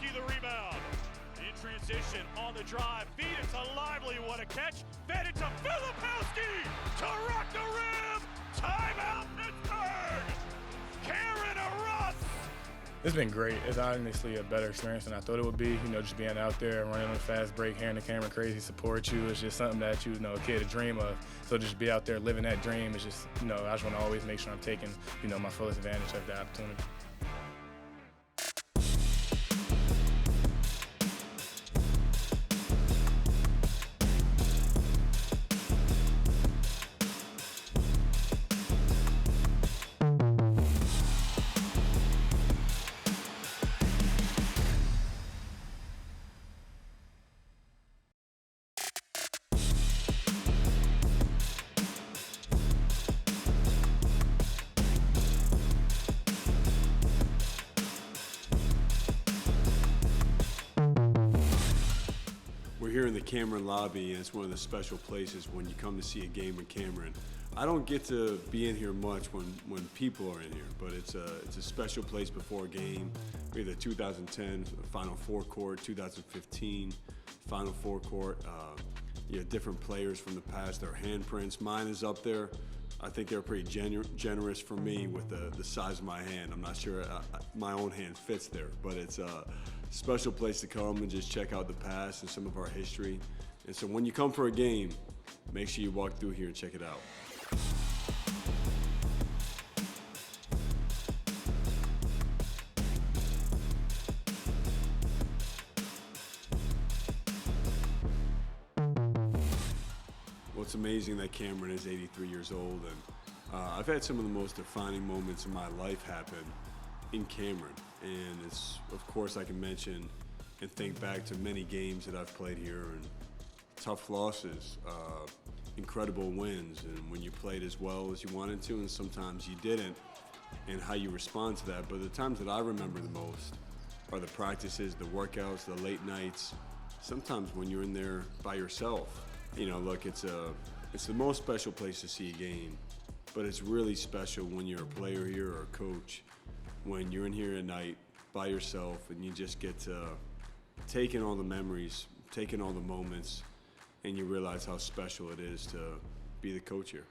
Filipowski the rebound. In transition on the drive, feed it to Lively, what a catch. Fed it to Filipowski to rock the rim. Timeout Pittsburgh. Karen Russ. It's been great. It's honestly a better experience than I thought it would be. You know, just being out there, running on a fast break, hearing the camera crazy support you. It's just something that a kid to dream of. So just be out there living that dream is just, I just want to always make sure I'm taking, my fullest advantage of the opportunity. We're here in the Cameron lobby, and it's one of the special places when you come to see a game in Cameron. I don't get to be in here much when people are in here, but it's a special place before a game. We had the 2010 Final Four court, 2015 Final Four court. You have different players from the past, their handprints. Mine is up there. I think they're pretty generous for me with the size of my hand. I'm not sure my own hand fits there, but it's a special place to come and just check out the past and some of our history. And so when you come for a game, make sure you walk through here and check it out. Well, it's amazing that Cameron is 83 years old, and I've had some of the most defining moments in my life happen in Cameron. And it's, of course, I can mention and think back to many games that I've played here, and tough losses, incredible wins, and when you played as well as you wanted to, and sometimes you didn't, and how you respond to that. But the times that I remember the most are the practices, the workouts, the late nights, sometimes when you're in there by yourself. Look, it's the most special place to see a game, but it's really special when you're a player here or a coach, when you're in here at night by yourself and you just get to take in all the memories, take in all the moments, and you realize how special it is to be the coach here.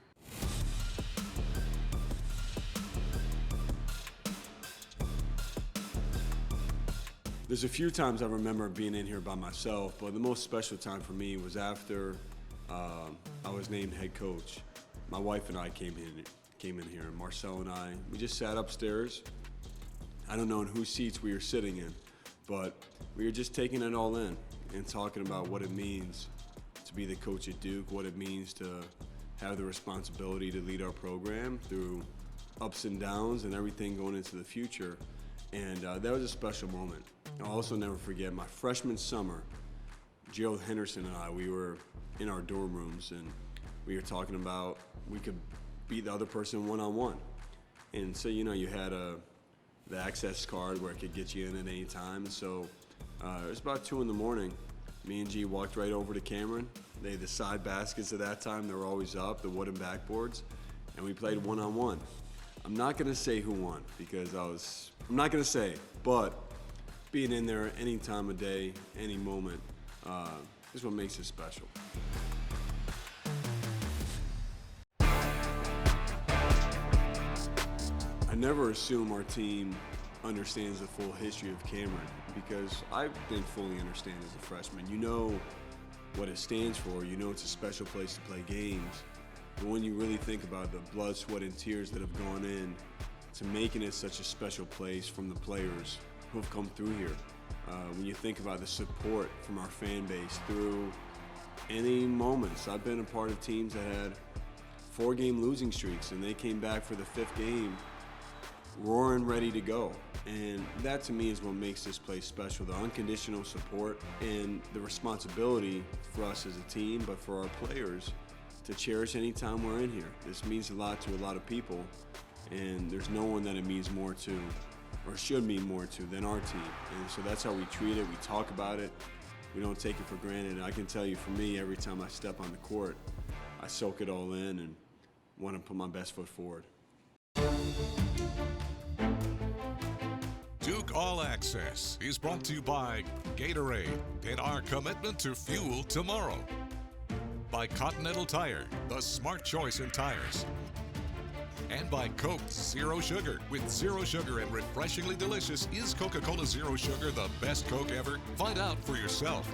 There's a few times I remember being in here by myself, but the most special time for me was after I was named head coach. My wife and I came in here, and Marcel and we just sat upstairs. I don't know in whose seats we were sitting in, but we were just taking it all in and talking about what it means to be the coach at Duke, what it means to have the responsibility to lead our program through ups and downs and everything going into the future. And that was a special moment. I'll also never forget my freshman summer, Gerald Henderson and we were in our dorm rooms, and we were talking about we could beat the other person one-on-one. And so, you had the access card where it could get you in at any time. So it was about 2 in the morning. Me and G walked right over to Cameron. They had the side baskets at that time. They were always up, the wooden backboards. And we played one-on-one. I'm not going to say who won because I'm not going to say, but being in there any time of day, any moment, is what makes it special. I never assume our team understands the full history of Cameron because I didn't fully understand as a freshman. You know what it stands for. You know it's a special place to play games. But when you really think about the blood, sweat, and tears that have gone in to making it such a special place from the players who have come through here, when you think about the support from our fan base through any moments. I've been a part of teams that had 4-game losing streaks, and they came back for the 5th game roaring ready to go. And that to me is what makes this place special, the unconditional support and the responsibility for us as a team, but for our players to cherish any time we're in here. This means a lot to a lot of people, and there's no one that it means more to, or should mean more to, than our team. And so that's how we treat it. We talk about it. We don't take it for granted. And I can tell you, for me, every time I step on the court, I soak it all in and want to put my best foot forward. Duke All Access is brought to you by Gatorade and our commitment to fuel tomorrow. By Continental Tire, the smart choice in tires. And by Coke Zero Sugar. With zero sugar and refreshingly delicious, is Coca-Cola Zero Sugar the best Coke ever? Find out for yourself.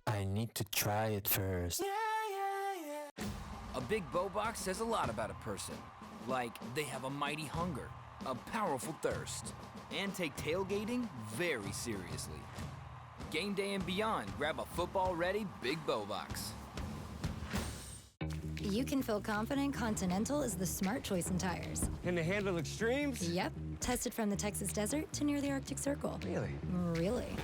I need to try it first. A big bow box says a lot about a person. Like they have a mighty hunger, a powerful thirst, and take tailgating very seriously. Game day and beyond, grab a football-ready big bow box. You can feel confident Continental is the smart choice in tires. Can they handle extremes? Yep. Tested from the Texas desert to near the Arctic Circle. Really? Really.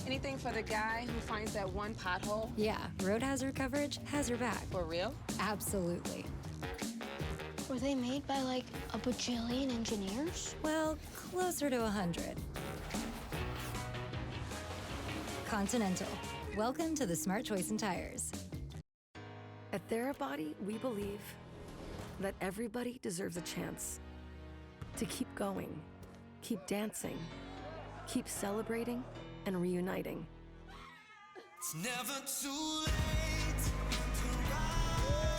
Anything for the guy who finds that one pothole? Yeah, road hazard coverage has your back. For real? Absolutely. Were they made by like a bajillion engineers? Well, closer to 100. Continental. Welcome to the smart choice in tires. At Therabody, we believe that everybody deserves a chance to keep going, keep dancing, keep celebrating, and reuniting. It's never too late to rise.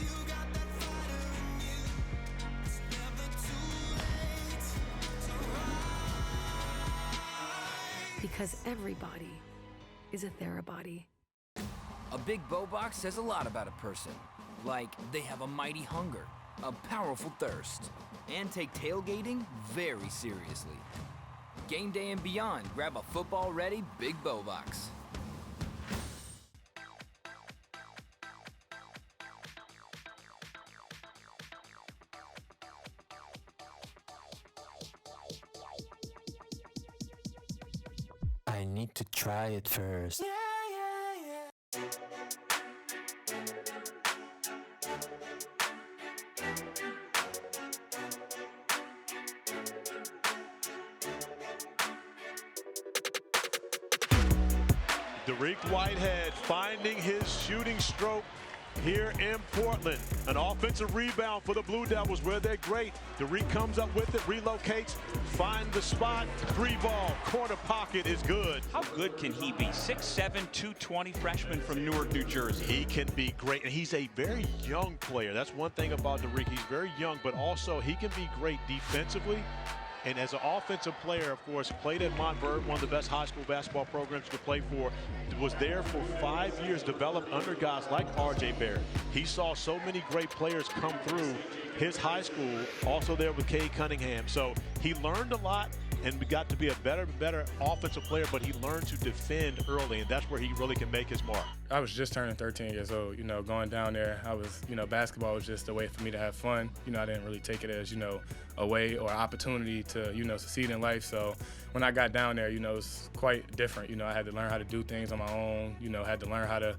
You got that fire in you. It's never too late to rise. Because everybody is a Therabody. A big bow box says a lot about a person. Like they have a mighty hunger, a powerful thirst, and take tailgating very seriously. Game day and beyond, grab a football-ready big bow box. I need to try it first. Dariq Whitehead finding his shooting stroke here in Portland. An offensive rebound for the Blue Devils where they're great. Dariq comes up with it, relocates, finds the spot, three ball, corner pocket is good. How good can he be? 6'7", 220 freshman from Newark, New Jersey. He can be great, and he's a very young player. That's one thing about Dariq. He's very young, but also he can be great defensively. And as an offensive player, of course, played at Montverde, one of the best high school basketball programs you could play for, was there for 5 years, developed under guys like R.J. Barrett. He saw so many great players come through his high school, also there with Cade Cunningham. So he learned a lot and got to be a better offensive player, but he learned to defend early, and that's where he really can make his mark. I was just turning 13 years old, going down there. I was, basketball was just a way for me to have fun. I didn't really take it as, a way or opportunity to, succeed in life. So when I got down there, it was quite different. I had to learn how to do things on my own, had to learn how to,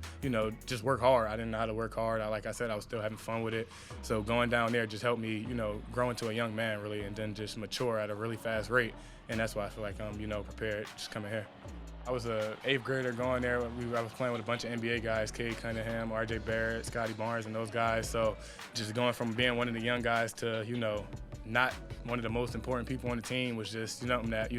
just work hard. I didn't know how to work hard. Like I said, I was still having fun with it. So going down there just helped me, grow into a young man really, and then just mature at a really fast rate. And that's why I feel like I'm, prepared just coming here. I was an 8th grader going there. I was playing with a bunch of NBA guys, Cade Cunningham, R.J. Barrett, Scotty Barnes, and those guys. So just going from being one of the young guys to, not one of the most important people on the team was just something that,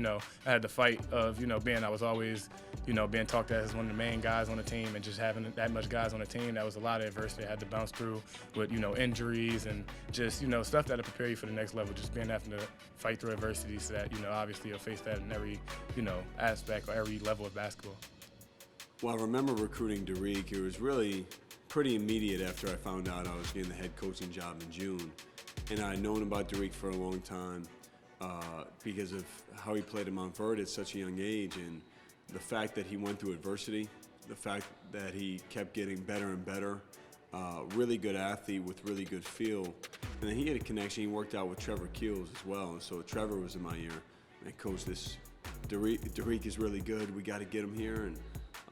I had to fight of, I was always, being talked as one of the main guys on the team, and just having that much guys on the team, that was a lot of adversity I had to bounce through with, injuries and just, stuff that'll prepare you for the next level, just having to fight through adversity so that, obviously you'll face that in every, aspect or every level of basketball. Well, I remember recruiting Dariq. It was really pretty immediate after I found out I was getting the head coaching job in June. And I'd known about Dariq for a long time because of how he played at Montverde at such a young age, and the fact that he went through adversity, the fact that he kept getting better and better, really good athlete with really good feel. And then he had a connection. He worked out with Trevor Keels as well, and so Trevor was in my ear. And Coach, this Dariq is really good. We got to get him here. And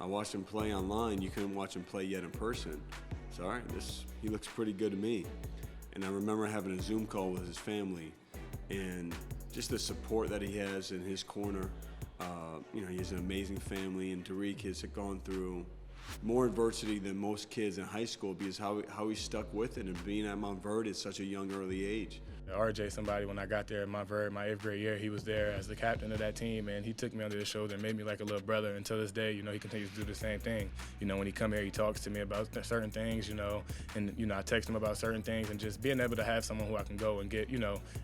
I watched him play online. You couldn't watch him play yet in person. So all right, he looks pretty good to me. And I remember having a Zoom call with his family, and just the support that he has in his corner. He has an amazing family, and Dariq has gone through more adversity than most kids in high school because how he stuck with it, and being at Montverde at such a young, early age. RJ, somebody, when I got there at Montverde, my 8th grade year, he was there as the captain of that team, and he took me under his shoulder and made me like a little brother. Until this day, he continues to do the same thing. When he come here, he talks to me about certain things, and, I text him about certain things, and just being able to have someone who I can go and get,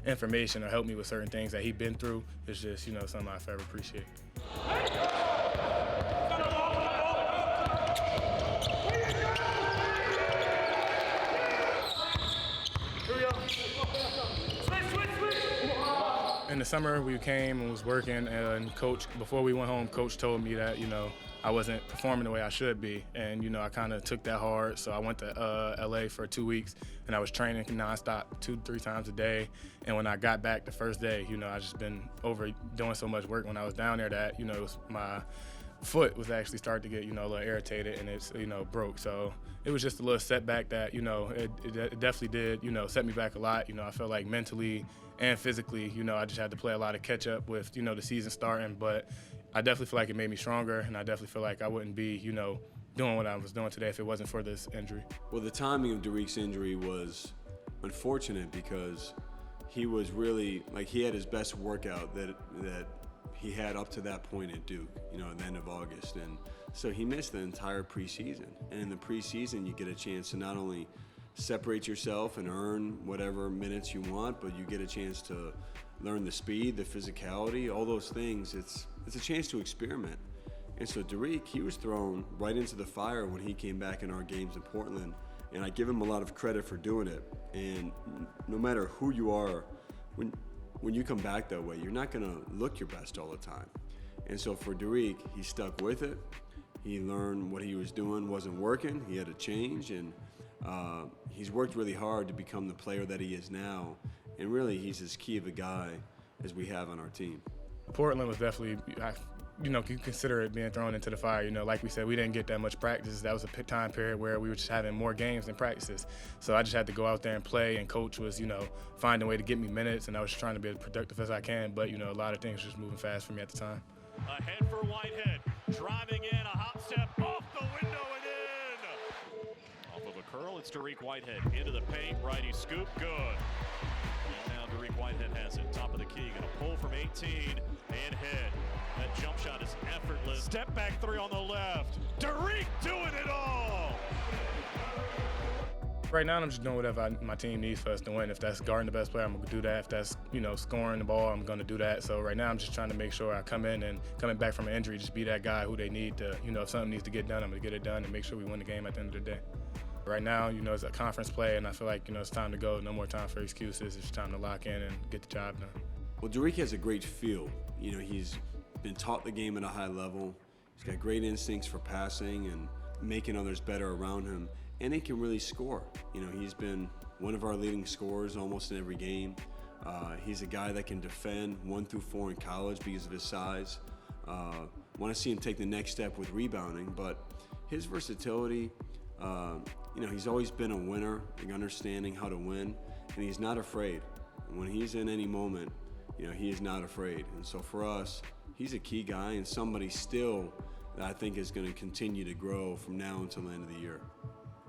information or help me with certain things that he's been through is just, something I forever appreciate. In the summer, we came and was working, and Coach, before we went home, Coach told me that, I wasn't performing the way I should be, and, I kind of took that hard, so I went to LA for 2 weeks, and I was training nonstop 2-3 times a day, and when I got back the first day, I just been overdoing so much work when I was down there that, it was my foot was actually starting to get, a little irritated, and it's, broke. So it was just a little setback that, it definitely did, set me back a lot. I felt like mentally and physically, I just had to play a lot of catch up with, the season starting. But I definitely feel like it made me stronger, and I definitely feel like I wouldn't be, doing what I was doing today if it wasn't for this injury. Well, the timing of Dariq's injury was unfortunate because he was really, he had his best workout that he had up to that point at Duke, at the end of August. And so he missed the entire preseason. And in the preseason, you get a chance to not only separate yourself and earn whatever minutes you want, but you get a chance to learn the speed, the physicality, all those things. It's a chance to experiment. And so Dariq, he was thrown right into the fire when he came back in our games in Portland. And I give him a lot of credit for doing it. And no matter who you are, when you come back that way, you're not going to look your best all the time. And so for Dariq, he stuck with it. He learned what he was doing wasn't working. He had to change, and he's worked really hard to become the player that he is now. And really, he's as key of a guy as we have on our team. Portland was definitely, you consider it being thrown into the fire. Like we said, we didn't get that much practice. That was a time period where we were just having more games than practices. So I just had to go out there and play, and Coach was, finding a way to get me minutes, and I was just trying to be as productive as I can. But, a lot of things were just moving fast for me at the time. Ahead for Whitehead, driving in, a hop step off the window and in. Off of a curl, it's Dariq Whitehead into the paint, righty scoop, good. And now Dariq Whitehead has it, top of the key, gonna pull from 18 and hit. That jump shot is effortless. Step back three on the left. Dariq doing it all. Right now, I'm just doing whatever my team needs for us to win. If that's guarding the best player, I'm going to do that. If that's, scoring the ball, I'm going to do that. So right now, I'm just trying to make sure I come in and coming back from an injury, just be that guy who they need to, if something needs to get done, I'm going to get it done and make sure we win the game at the end of the day. Right now, it's a conference play, and I feel like, it's time to go. No more time for excuses. It's time to lock in and get the job done. Well, Dariq has a great feel. He's been taught the game at a high level. He's got great instincts for passing and making others better around him. And he can really score. He's been one of our leading scorers almost in every game. He's a guy that can defend 1 through 4 in college because of his size. Want to see him take the next step with rebounding, but his versatility, he's always been a winner, understanding how to win, and he's not afraid. When he's in any moment, he is not afraid. And so for us, he's a key guy and somebody still that I think is going to continue to grow from now until the end of the year.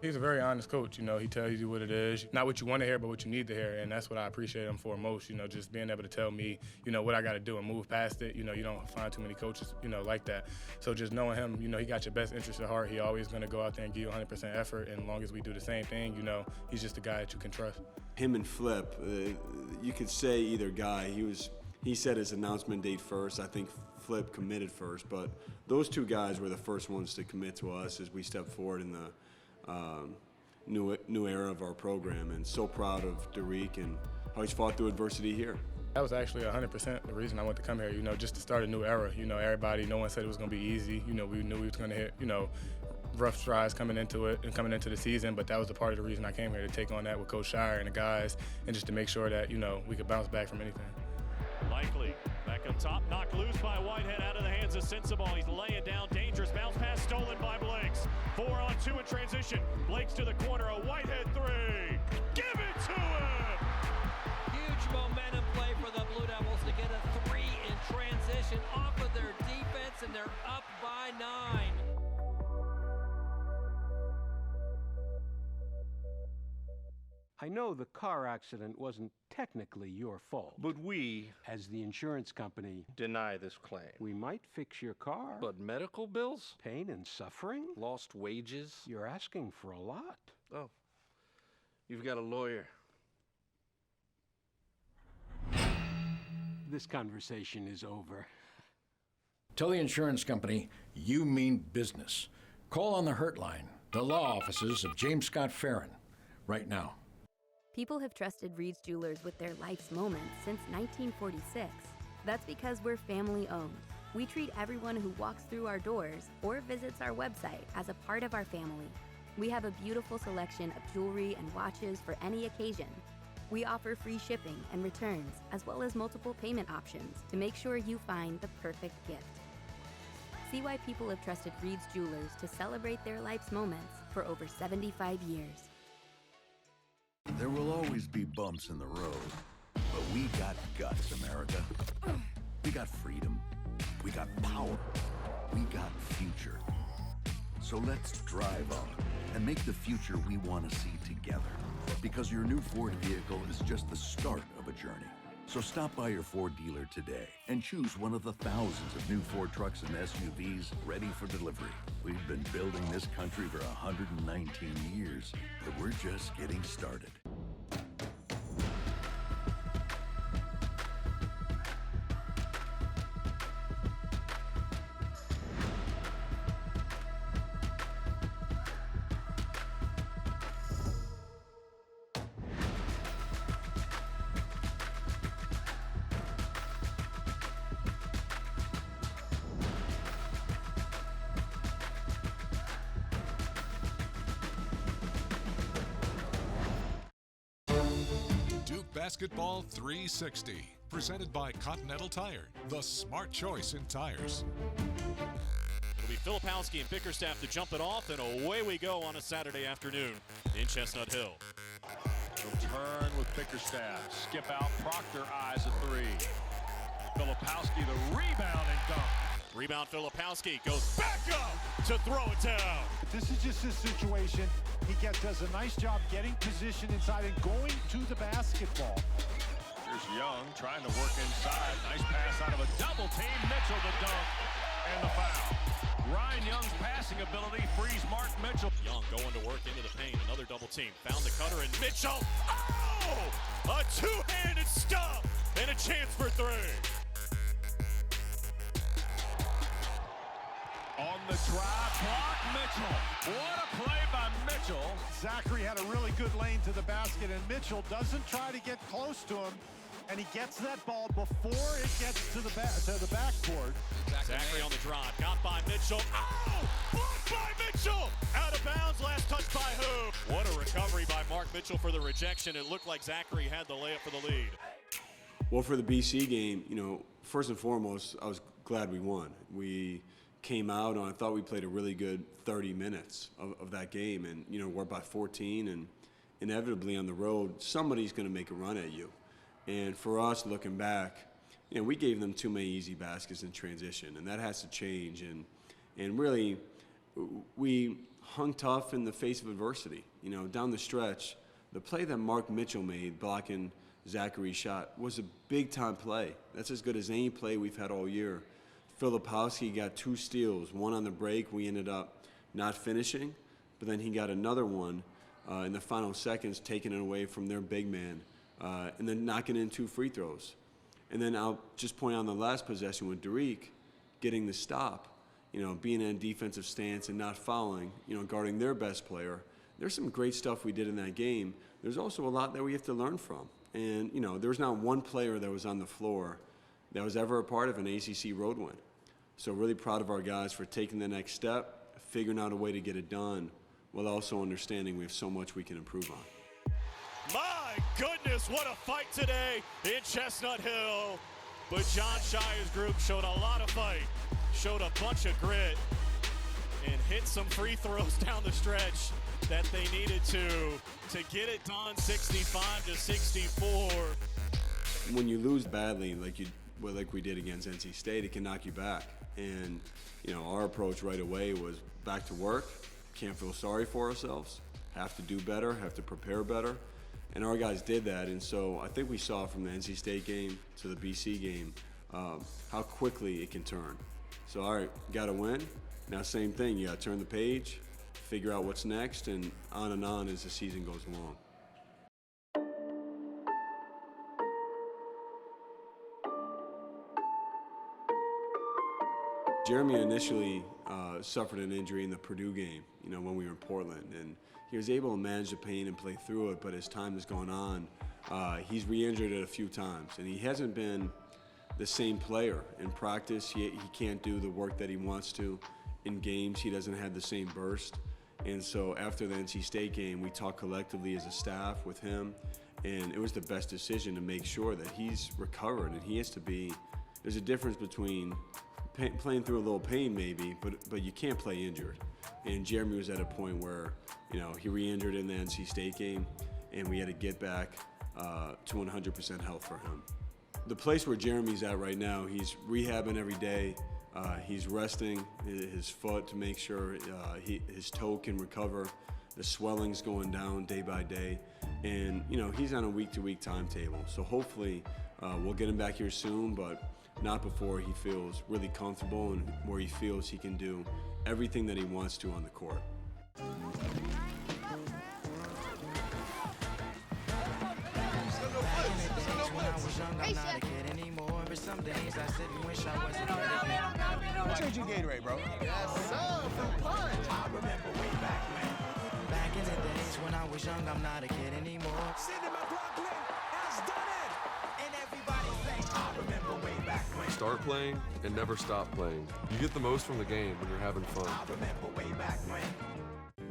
He's a very honest coach. He tells you what it is, not what you want to hear, but what you need to hear, and that's what I appreciate him for most. Just being able to tell me, what I got to do and move past it. You don't find too many coaches, like that. So just knowing him, he got your best interest at heart. He always going to go out there and give you 100% effort, and as long as we do the same thing, he's just a guy that you can trust. Him and Flip, you could say either guy. He set his announcement date first. I think Flip committed first, but those two guys were the first ones to commit to us as we step forward in the new era of our program, and so proud of Dariq and how he's fought through adversity here. That was actually 100% the reason I wanted to come here, just to start a new era. Everybody, no one said it was going to be easy. We knew we was going to hit, rough strides coming into it and coming into the season, but that was the part of the reason I came here, to take on that with Coach Scheyer and the guys, and just to make sure that, we could bounce back from anything. Likely back Dariq up top, knocked loose by Whitehead out of the hands of Sensabaugh. He's laying down, dangerous bounce pass stolen by Blakes. 4-on-2 in transition. Blakes to the corner, a Whitehead three. Give it to him! Huge momentum play for the Blue Devils to get a three in transition off of their defense, and they're up by 9. I know the car accident wasn't technically your fault. But we, as the insurance company, deny this claim. We might fix your car. But medical bills? Pain and suffering? Lost wages? You're asking for a lot. Oh, you've got a lawyer. This conversation is over. Tell the insurance company you mean business. Call on the Hurt Line, the law offices of James Scott Farron, right now. People have trusted Reed's Jewelers with their life's moments since 1946. That's because we're family-owned. We treat everyone who walks through our doors or visits our website as a part of our family. We have a beautiful selection of jewelry and watches for any occasion. We offer free shipping and returns, as well as multiple payment options to make sure you find the perfect gift. See why people have trusted Reed's Jewelers to celebrate their life's moments for over 75 years. There will always be bumps in the road, but we got guts, America. We got freedom. We got power. We got future. So let's drive on and make the future we want to see together. Because your new Ford vehicle is just the start of a journey. So stop by your Ford dealer today and choose one of the thousands of new Ford trucks and SUVs ready for delivery. We've been building this country for 119 years, but we're just getting started. Basketball 360, presented by Continental Tire, the smart choice in tires. It'll be Filipowski and Bickerstaff to jump it off, and away we go on a Saturday afternoon in Chestnut Hill. Return with Bickerstaff. Skip out. Proctor eyes a three. Filipowski the rebound and dunk. Rebound Filipowski goes back up to throw it down. This is just a situation. He does a nice job getting position inside and going to the basketball. Here's Young trying to work inside. Nice pass out of a double team. Mitchell the dunk and the foul. Ryan Young's passing ability frees Mark Mitchell. Young going to work into the paint. Another double team. Found the cutter and Mitchell. Oh! A two-handed stop and a chance for three. On the drive, block Mitchell. What a play by Mitchell. Zachary had a really good lane to the basket, and Mitchell doesn't try to get close to him, and he gets that ball before it gets to the backboard. Zachary on the drive, got by Mitchell. Oh! Blocked by Mitchell! Out of bounds, last touch by who? What a recovery by Mark Mitchell for the rejection. It looked like Zachary had the layup for the lead. Well, for the BC game, first and foremost, I was glad we won. We came out, and I thought we played a really good 30 minutes of that game. And, we're by 14, and inevitably on the road, somebody's going to make a run at you. And for us, looking back, we gave them too many easy baskets in transition, and that has to change. And really, we hung tough in the face of adversity. Down the stretch, the play that Mark Mitchell made, blocking Zachary's shot, was a big-time play. That's as good as any play we've had all year. Filipowski got 2 steals, one on the break. We ended up not finishing, but then he got another one in the final seconds, taking it away from their big man, and then knocking in 2 free throws. And then I'll just point out on the last possession with Dariq getting the stop, being in a defensive stance and not fouling, guarding their best player. There's some great stuff we did in that game. There's also a lot that we have to learn from. And, there was not one player that was on the floor that was ever a part of an ACC road win. So really proud of our guys for taking the next step, figuring out a way to get it done, while also understanding we have so much we can improve on. My goodness, what a fight today in Chestnut Hill. But Jon Scheyer's group showed a lot of fight, showed a bunch of grit, and hit some free throws down the stretch that they needed to get it done 65-64. When you lose badly, like we did against NC State, it can knock you back. And our approach right away was back to work. Can't feel sorry for ourselves. Have to do better. Have to prepare better. And our guys did that. And so I think we saw from the NC State game to the BC game how quickly it can turn. So all right, got to win. Now same thing. You got to turn the page, figure out what's next, and on as the season goes along. Jeremy initially suffered an injury in the Purdue game, when we were in Portland, and he was able to manage the pain and play through it, but as time has gone on, he's re-injured it a few times, and he hasn't been the same player in practice. He can't do the work that he wants to. In games, he doesn't have the same burst, and so after the NC State game, we talked collectively as a staff with him, and it was the best decision to make sure that he's recovered, and he has to be. There's a difference between playing through a little pain maybe, but you can't play injured. And Jeremy was at a point where, he re-injured in the NC State game, and we had to get back to 100% health for him. The place where Jeremy's at right now, he's rehabbing every day. He's resting his foot to make sure his toe can recover. The swelling's going down day by day. And, he's on a week-to-week timetable. So hopefully we'll get him back here soon, but not before he feels really comfortable and where he feels he can do everything that he wants to on the court. What trade you Gatorade, bro? Yes, sir, from Punch. I remember way back when. Back in the days when I was young, I'm not a kid anymore. Cinema Brooklyn has done it. And everybody say, I remember way back when. Start playing and never stop playing. You get the most from the game when you're having fun. I remember way back when.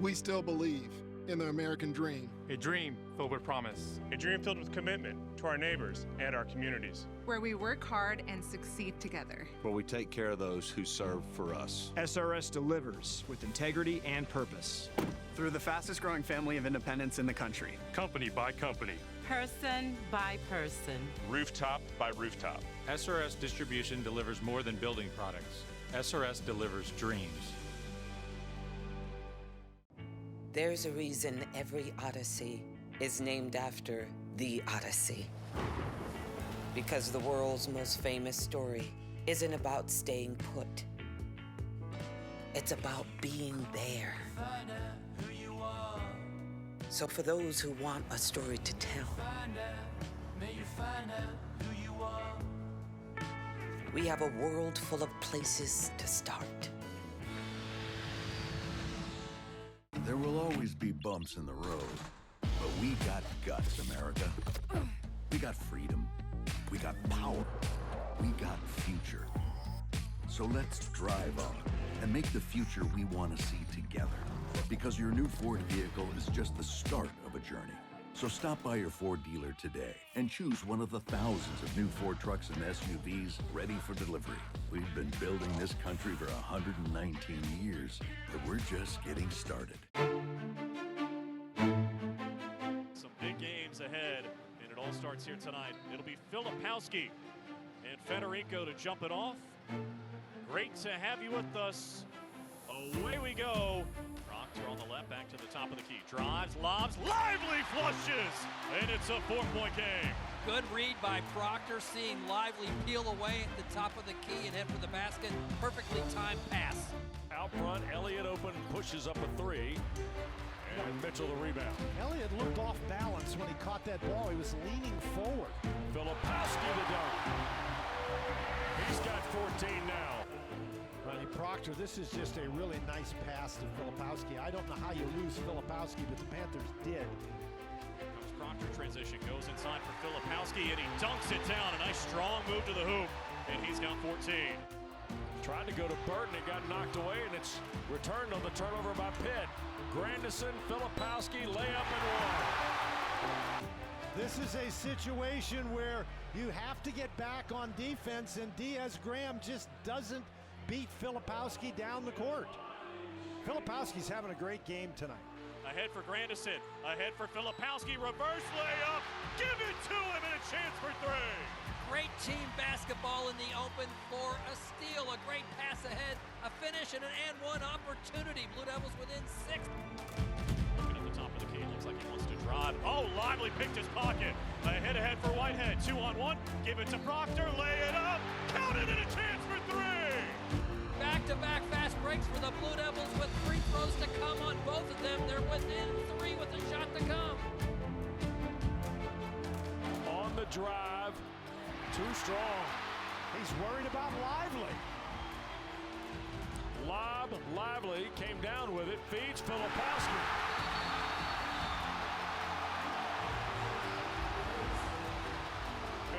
We still believe in the American dream. A dream filled with promise. A dream filled with commitment to our neighbors and our communities. Where we work hard and succeed together. Where we take care of those who serve for us. SRS delivers with integrity and purpose. Through the fastest growing family of independents in the country. Company by company. Person by person. Rooftop by rooftop. SRS Distribution delivers more than building products. SRS delivers dreams. There's a reason every Odyssey is named after the Odyssey. Because the world's most famous story isn't about staying put. It's about being there. So for those who want a story to tell, we have a world full of places to start. There will always be bumps in the road, but we got guts, America. We got freedom. We got power. We got future. So let's drive on and make the future we want to see together. Because your new Ford vehicle is just the start of a journey. So stop by your Ford dealer today and choose one of the thousands of new Ford trucks and SUVs ready for delivery. We've been building this country for 119 years, but we're just getting started. Some big games ahead, and it all starts here tonight. It'll be Filipowski and Federico to jump it off. Great to have you with us. Away we go. Proctor on the left, back to the top of the key. Drives, lobs, lively flushes, and it's a 4-point game. Good read by Proctor, seeing Lively peel away at the top of the key and head for the basket. Perfectly timed pass. Out front, Elliott open, pushes up a three. And Mitchell the rebound. Elliott looked off balance when he caught that ball. He was leaning forward. Filipowski the dunk. He's got 14 now. Ronnie Proctor, this is just a really nice pass to Filipowski. I don't know how you lose Filipowski, but the Panthers did. Comes Proctor, transition, goes inside for Filipowski, and he dunks it down. A nice strong move to the hoop, and he's got 14. Tried to go to Burton, it got knocked away, and it's returned on the turnover by Pitt. Grandison, Filipowski, layup and one. This is a situation where you have to get back on defense, and Diaz-Graham just doesn't beat Filipowski down the court. Filipowski's having a great game tonight. Ahead for Grandison, ahead for Filipowski, reverse layup, give it to him, and a chance for three. Great team basketball in the open floor, a steal, a great pass ahead, a finish, and an and-one opportunity. Blue Devils within 6. Looking at the top of the key, looks like he wants to drive. Oh, Lively picked his pocket. Ahead for Whitehead, 2-on-1, give it to Proctor, lay it up, count it, and a chance for three. Back-to-back fast breaks for the Blue Devils with free throws to come on both of them. They're within 3 with a shot to come. On the drive, too strong. He's worried about Lively. Lively came down with it, feeds Filipowski.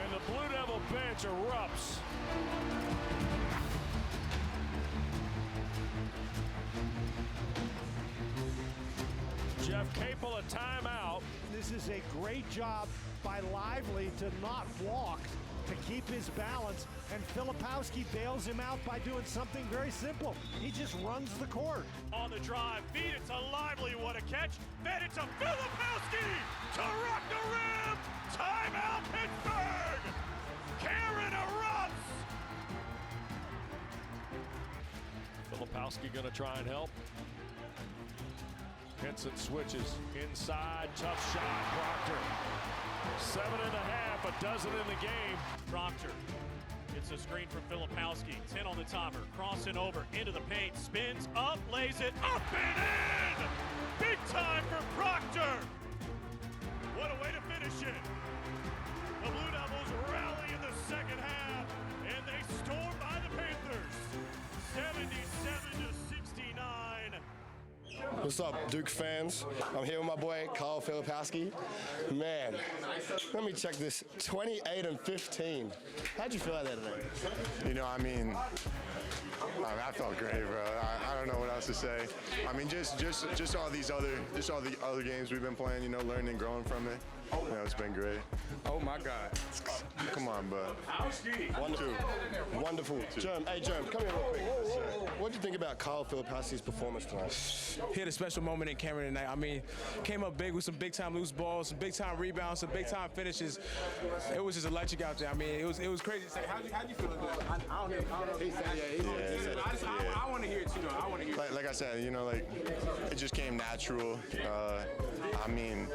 And the Blue Devil bench erupts. Jeff Capel a timeout. This is a great job by Lively to not walk, to keep his balance, and Filipowski bails him out by doing something very simple. He just runs the court. On the drive, feed it to Lively, what a catch. Fed it to Filipowski, to rock the rim. Timeout, Pittsburgh. Karen erupts. Filipowski gonna try and help. Henson switches inside, tough shot, Proctor. 7.5, a dozen in the game. Proctor gets a screen from Filipowski, 10 on the timer, crossing over into the paint, spins up, lays it up and in! Big time for Proctor! What a way to finish it! The Blue Devils rally in the second half, and they storm by the Panthers, 77-69. What's up, Duke fans? I'm here with my boy, Kyle Filipowski. Man, let me check this. 28-15. How'd you feel about that today? You know, I mean, I felt great, bro. I don't know what else to say. I mean, just all the other games we've been playing, you know, learning and growing from it. You know, it's been great. Oh my God. Come on, bud. Wonderful. Jerm, hey Jerm, come here real quick. What do you think about Kyle Filipowski's performance tonight? He had a special moment in Cameron tonight. I mean, came up big with some big-time loose balls, some big-time rebounds, some big-time finishes. It was just electric out there. I mean, it was crazy to say. How'd you feel about it? I don't know. I want to hear it too, though. I want to hear it. Like I said, you know, like it just came natural. I mean,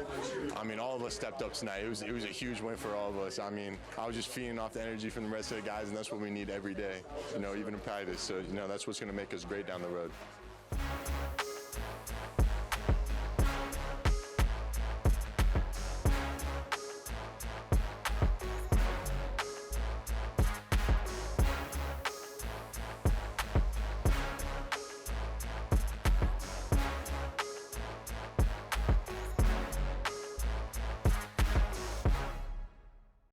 all of us stepped up tonight. It was a huge win for all of us. I mean, I was just feeding off the energy from the rest of the guys, and that's what we need every day. You know, even in practice. So you know, that's what's going to make us great down the road.